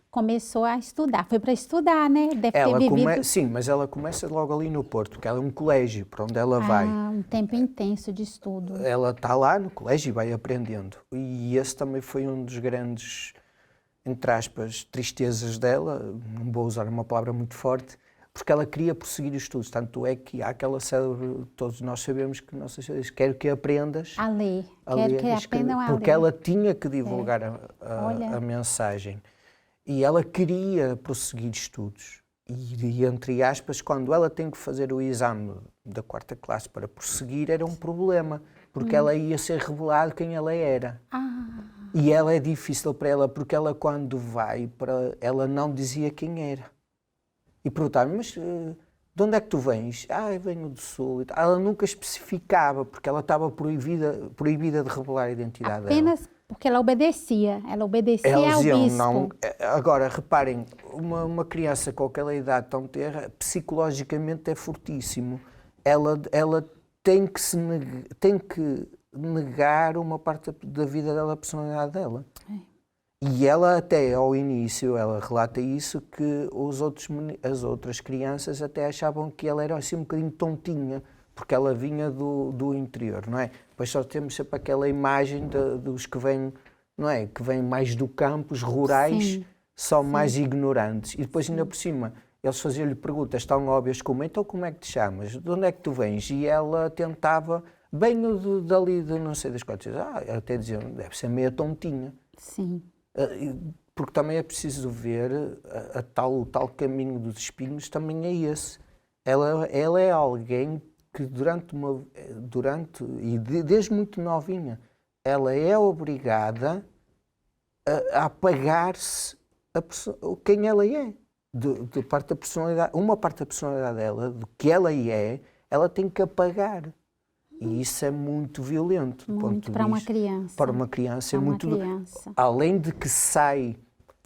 começou a estudar. Foi para estudar, né? Deve ter vivido Sim, mas ela começa logo ali no Porto, porque ela é um colégio para onde ela vai. um tempo intenso de estudo. Ela está lá no colégio e vai aprendendo. E esse também foi um dos grandes, entre aspas, tristezas dela, não vou usar uma palavra muito forte, porque ela queria prosseguir os estudos. Tanto é que há aquela célebre, todos nós sabemos que Nossa Senhora diz, quero que aprendas A ler. a Quero ler que e escrever, aprendam a porque ler. ela tinha que divulgar Olha. a mensagem. E ela queria prosseguir estudos. E, entre aspas, quando ela tem que fazer o exame da 4ª classe para prosseguir, era um problema, porque ela ia ser revelado quem ela era. E ela é difícil para ela, porque ela quando vai, ela não dizia quem era. E perguntaram, mas de onde é que tu vens? Eu venho do Sul. Ela nunca especificava, porque ela estava proibida de revelar a identidade dela. Apenas porque ela obedecia Eles ao iam, bispo. não. Agora, reparem, uma criança com aquela idade tão tenra, psicologicamente é fortíssimo. Ela tem que negar uma parte da vida dela, a personalidade dela. E ela até ao início, ela relata isso, que as outras crianças até achavam que ela era assim um bocadinho tontinha, porque ela vinha do interior, não é? Depois só temos sempre aquela imagem dos que vêm, não é? Que vêm mais do campo, os rurais, são mais ignorantes. E depois ainda por cima, eles faziam-lhe perguntas tão óbvias como, então como é que te chamas? De onde é que tu vens? E ela tentava, venho dali de não sei das quantas. Até diziam, deve ser meio tontinha. Sim. Porque também é preciso ver o tal caminho dos espinhos também é esse. Ela é alguém que desde muito novinha, ela é obrigada a apagar-se quem ela é. De parte da personalidade, uma parte da personalidade dela, do que ela é, ela tem que apagar. E isso é muito violento. Muito para uma criança. Para uma criança é muito. Criança. Além de que sai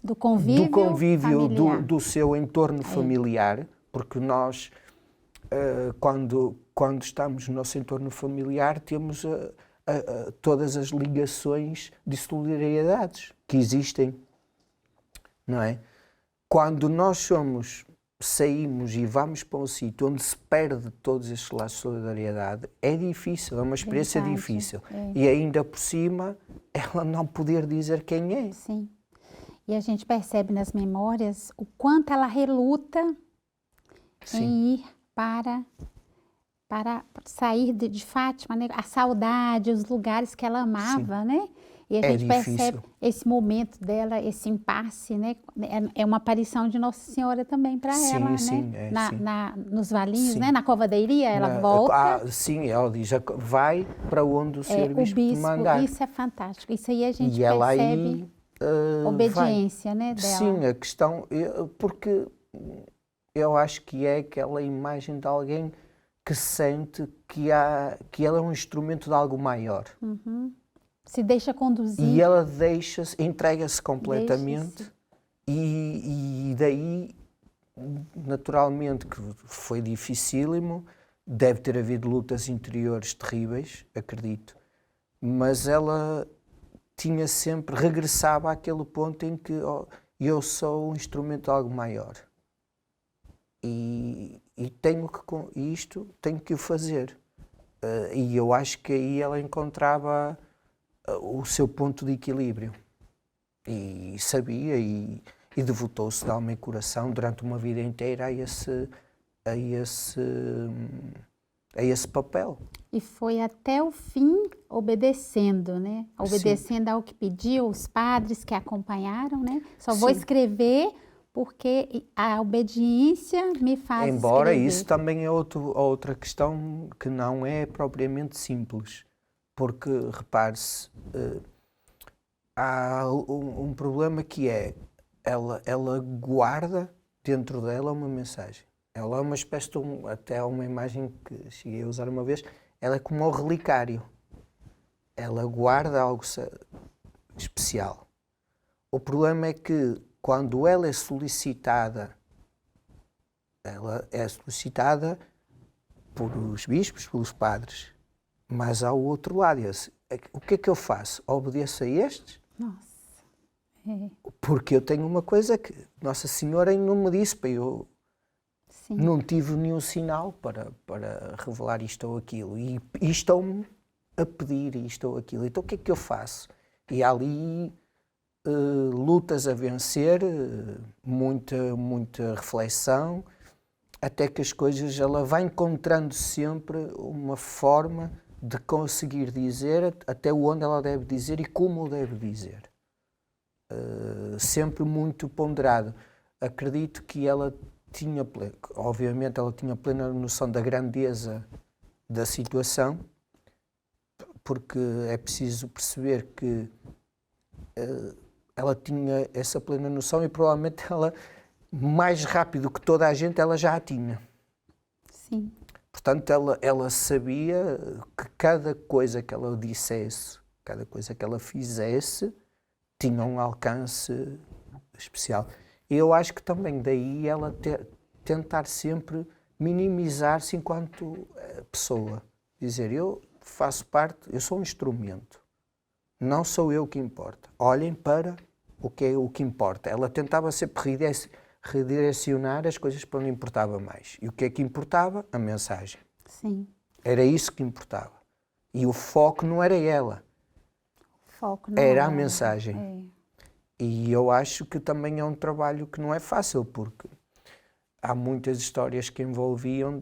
do convívio do seu entorno familiar, porque nós, quando estamos no nosso entorno familiar, temos todas as ligações de solidariedades que existem, não é? Quando nós saímos e vamos para um sítio onde se perde todos estes laços de solidariedade, é difícil, é uma experiência difícil. E ainda por cima, ela não poder dizer quem é. Sim. E a gente percebe nas memórias o quanto ela reluta em ir para sair de Fátima, né? A saudade, os lugares que ela amava, né? E a gente percebe esse momento dela, esse impasse, né? É uma aparição de Nossa Senhora também para ela, né? Nos valinhos, né? Na covadeiria, ela volta. Sim, ela diz, vai para onde o Senhor Bispo te mandar. Isso é fantástico. Isso aí a gente ela percebe obediência, né, dela. Sim, a questão, porque eu acho que é aquela imagem de alguém que sente que ela é um instrumento de algo maior. Se deixa conduzir. E ela entrega-se completamente. E daí, naturalmente, que foi dificílimo, deve ter havido lutas interiores terríveis, acredito, mas ela regressava àquele ponto em que eu sou um instrumento de algo maior. E isto tenho que o fazer. E eu acho que aí ela encontrava o seu ponto de equilíbrio. E sabia e devotou-se de alma e coração durante uma vida inteira a esse papel. E foi até o fim obedecendo, né? Obedecendo ao que pediu, os padres que acompanharam, né? Só vou escrever porque a obediência me faz Embora escrever. isso também é outra questão que não é propriamente simples, porque, repare-se, há um problema que é, ela guarda dentro dela uma mensagem. Ela é uma espécie de, até uma imagem que cheguei a usar uma vez, ela é como um relicário. Ela guarda algo especial. O problema é que quando ela é solicitada por os bispos, pelos padres, mas há o outro lado, o que é que eu faço? Obedeço a estes? Nossa. É. Porque eu tenho uma coisa que Nossa Senhora não me disse, para eu Sim. não tive nenhum sinal para revelar isto ou aquilo, e estão-me a pedir isto ou aquilo, então o que é que eu faço? E há ali lutas a vencer, muita reflexão, até que as coisas, ela vai encontrando sempre uma forma de conseguir dizer até onde ela deve dizer e como deve dizer. Sempre muito ponderado. Acredito que ela tinha, obviamente ela tinha plena noção da grandeza da situação, porque é preciso perceber que ela tinha essa plena noção e provavelmente ela, mais rápido que toda a gente, ela já a tinha. Sim. Portanto, ela sabia que cada coisa que ela dissesse, cada coisa que ela fizesse, tinha um alcance especial. E eu acho que também daí ela tentar sempre minimizar-se enquanto pessoa. Dizer, eu faço parte, eu sou um instrumento. Não sou eu que importa. Olhem para o que importa. Ela tentava sempre redirecionar as coisas para onde importava mais. E o que é que importava? A mensagem. Sim. Era isso que importava. E o foco não era ela. O foco não era a mensagem. É. E eu acho que também é um trabalho que não é fácil, porque há muitas histórias que envolviam,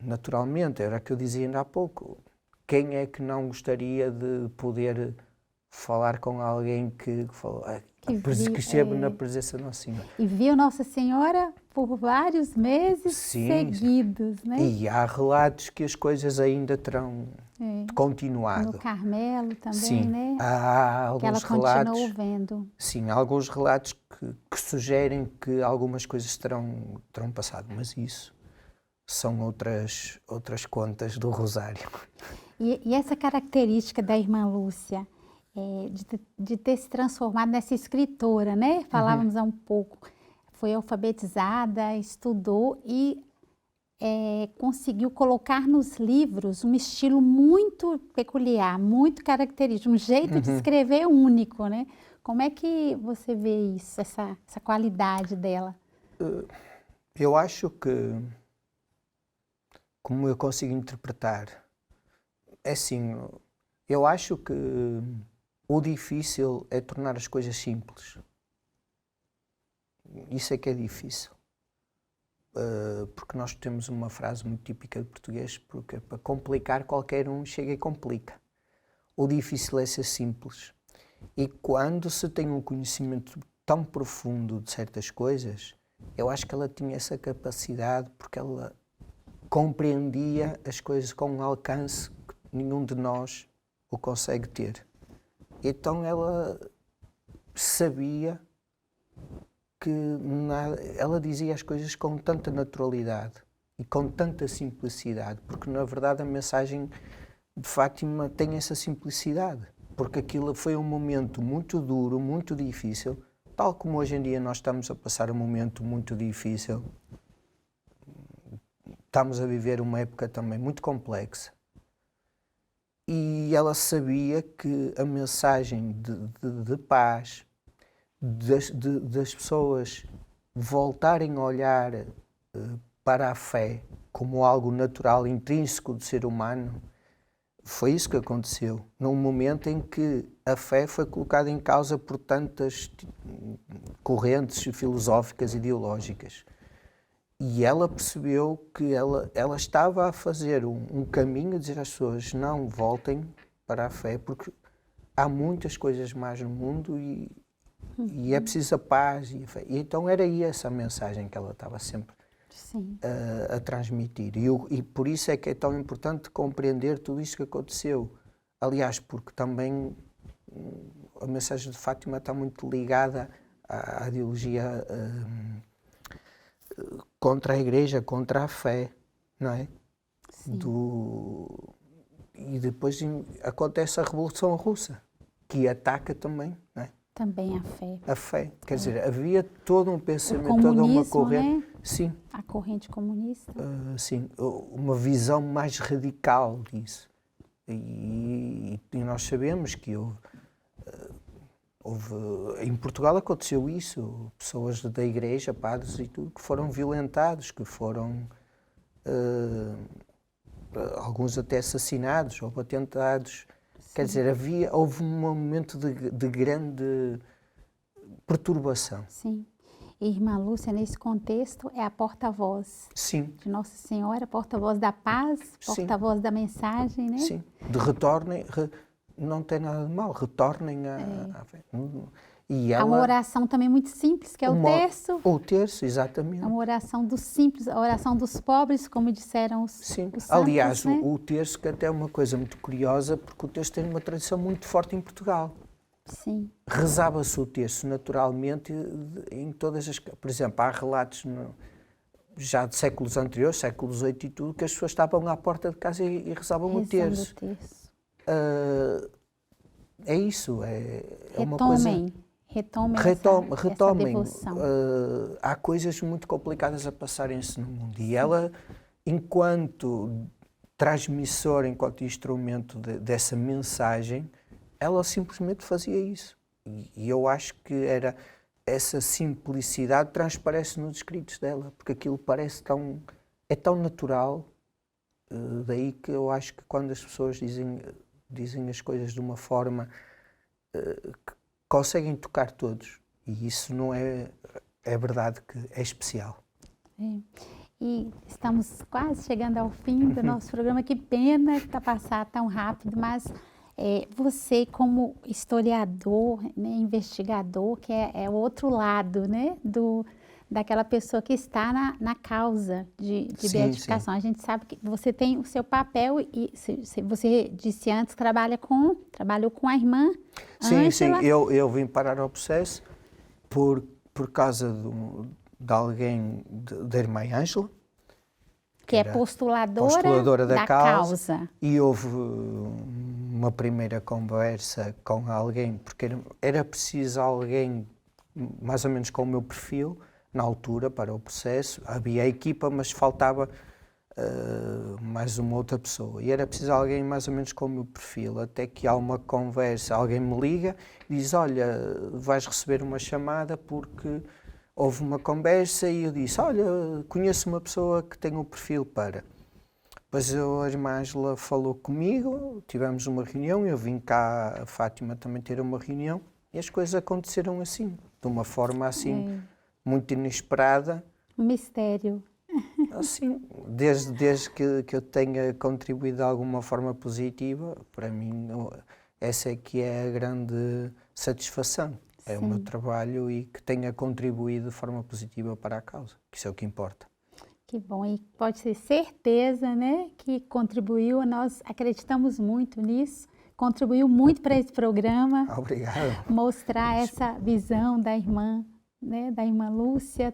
naturalmente, era o que eu dizia ainda há pouco. Quem é que não gostaria de poder falar com alguém que esteve na presença da Nossa Senhora? E viu Nossa Senhora por vários meses seguidos, né? E há relatos que as coisas ainda terão continuado. No Carmelo também, sim, né? Há alguns que ela relatos, continuou vendo. Sim, há alguns relatos que sugerem que algumas coisas terão passado, mas isso são outras contas do Rosário. E essa característica da irmã Lúcia, de ter se transformado nessa escritora, né? Falávamos há um pouco. Foi alfabetizada, estudou e conseguiu colocar nos livros um estilo muito peculiar, muito característico, um jeito de escrever único, né? Como é que você vê isso, essa qualidade dela? Eu acho que, como eu consigo interpretar, é assim, eu acho que o difícil é tornar as coisas simples. Isso é que é difícil. Porque nós temos uma frase muito típica de português, porque para complicar qualquer um chega e complica. O difícil é ser simples. E quando se tem um conhecimento tão profundo de certas coisas, eu acho que ela tinha essa capacidade, porque ela compreendia as coisas com um alcance que nenhum de nós o consegue ter. Então ela sabia que ela dizia as coisas com tanta naturalidade e com tanta simplicidade, porque na verdade a mensagem de Fátima tem essa simplicidade, porque aquilo foi um momento muito duro, muito difícil, tal como hoje em dia nós estamos a passar um momento muito difícil, estamos a viver uma época também muito complexa. E ela sabia que a mensagem de paz, das pessoas voltarem a olhar para a fé como algo natural, intrínseco do ser humano, foi isso que aconteceu. Num momento em que a fé foi colocada em causa por tantas correntes filosóficas e ideológicas. E ela percebeu que ela estava a fazer um caminho, a dizer às pessoas, não voltem para a fé, porque há muitas coisas más no mundo E é preciso a paz e a fé. E então era essa a mensagem que ela estava sempre Sim. a transmitir. E por isso é que é tão importante compreender tudo isto que aconteceu. Aliás, porque também a mensagem de Fátima está muito ligada à ideologia contra a Igreja, contra a fé, não é? Sim. E depois acontece a Revolução Russa, que ataca também, não é? Também a fé. A fé. Quer dizer, havia todo um pensamento, O toda uma comunismo, corrente. né? Sim. A corrente comunista. Sim, uma visão mais radical disso. E nós sabemos que houve, em Portugal aconteceu isso, pessoas da igreja, padres e tudo, que foram violentados, que foram alguns até assassinados ou atentados. Sim. Quer dizer, houve um momento de grande perturbação. Sim. E Irmã Lúcia, nesse contexto, é a porta-voz. Sim. De Nossa Senhora, porta-voz da paz, porta-voz da mensagem, né? Sim. De retornem, não tem nada de mal, retornem à fé. E há uma oração também muito simples, que é o terço. O terço, exatamente. É uma oração dos simples, a oração dos pobres, como disseram os santos. Aliás, né? o terço, que até é uma coisa muito curiosa, porque o terço tem uma tradição muito forte em Portugal. Sim. Rezava-se o terço naturalmente em todas as... Por exemplo, há relatos já de séculos anteriores, séculos VIII e tudo, que as pessoas estavam à porta de casa e rezavam o terço. É isso, é uma coisa... Retomem essa devoção. Há coisas muito complicadas a passarem-se no mundo. E ela, enquanto transmissora, enquanto instrumento dessa mensagem, ela simplesmente fazia isso. E eu acho que essa simplicidade transparece nos escritos dela, porque aquilo parece é tão natural, daí que eu acho que quando as pessoas dizem as coisas de uma forma que conseguem tocar todos, e isso não é verdade que é especial. É. E estamos quase chegando ao fim do nosso programa, que pena que está passando tão rápido, mas você como historiador, né, investigador, que é o outro lado, né, daquela pessoa que está na causa de beatificação. Sim. A gente sabe que você tem o seu papel e você disse antes que trabalhou com a irmã Ângela. Sim, eu vim parar ao processo por causa de alguém, da irmã Ângela, que é postuladora da causa. E houve uma primeira conversa com alguém, porque era preciso alguém mais ou menos com o meu perfil, na altura, para o processo. Havia a equipa, mas faltava mais uma outra pessoa. E era preciso alguém mais ou menos com o meu perfil, até que há uma conversa, alguém me liga e diz, olha, vais receber uma chamada porque houve uma conversa, e eu disse, olha, conheço uma pessoa que tem o perfil para. Depois a irmã Ângela falou comigo, tivemos uma reunião, eu vim cá, a Fátima também ter uma reunião, e as coisas aconteceram assim, de uma forma assim, muito inesperada. Um mistério. Assim, desde que eu tenha contribuído de alguma forma positiva, para mim essa é que é a grande satisfação. É o meu trabalho e que tenha contribuído de forma positiva para a causa, que isso é o que importa. Que bom, e pode ter certeza, né, que contribuiu, nós acreditamos muito nisso, contribuiu muito para esse programa. Obrigado. Mostrar essa visão da irmã, né, da irmã Lúcia,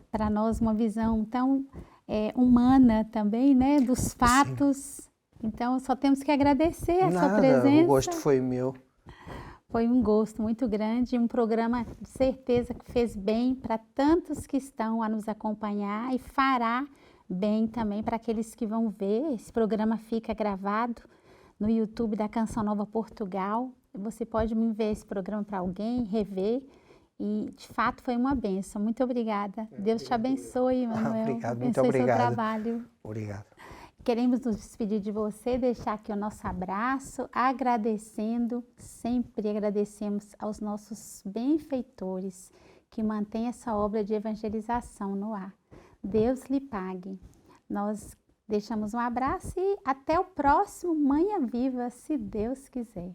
para nós uma visão tão humana também, né, dos fatos. Sim. Então, só temos que agradecer a sua presença. O gosto foi meu. Foi um gosto muito grande, um programa de certeza que fez bem para tantos que estão a nos acompanhar e fará bem também para aqueles que vão ver. Esse programa fica gravado no YouTube da Canção Nova Portugal. Você pode enviar esse programa para alguém, rever. E, de fato, foi uma bênção. Muito obrigada. Deus te abençoe, Manuel. Obrigado, muito obrigado. Seu trabalho. Obrigado. Queremos nos despedir de você, deixar aqui o nosso abraço, agradecendo, sempre agradecemos aos nossos benfeitores que mantêm essa obra de evangelização no ar. Deus lhe pague. Nós deixamos um abraço e até o próximo Manhã Viva, se Deus quiser.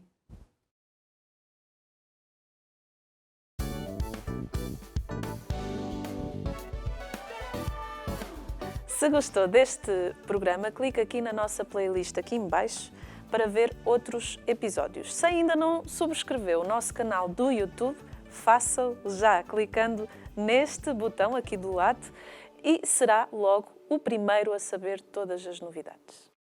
Se gostou deste programa, clique aqui na nossa playlist aqui em baixo para ver outros episódios. Se ainda não subscreveu o nosso canal do YouTube, faça-o já clicando neste botão aqui do lado e será logo o primeiro a saber todas as novidades.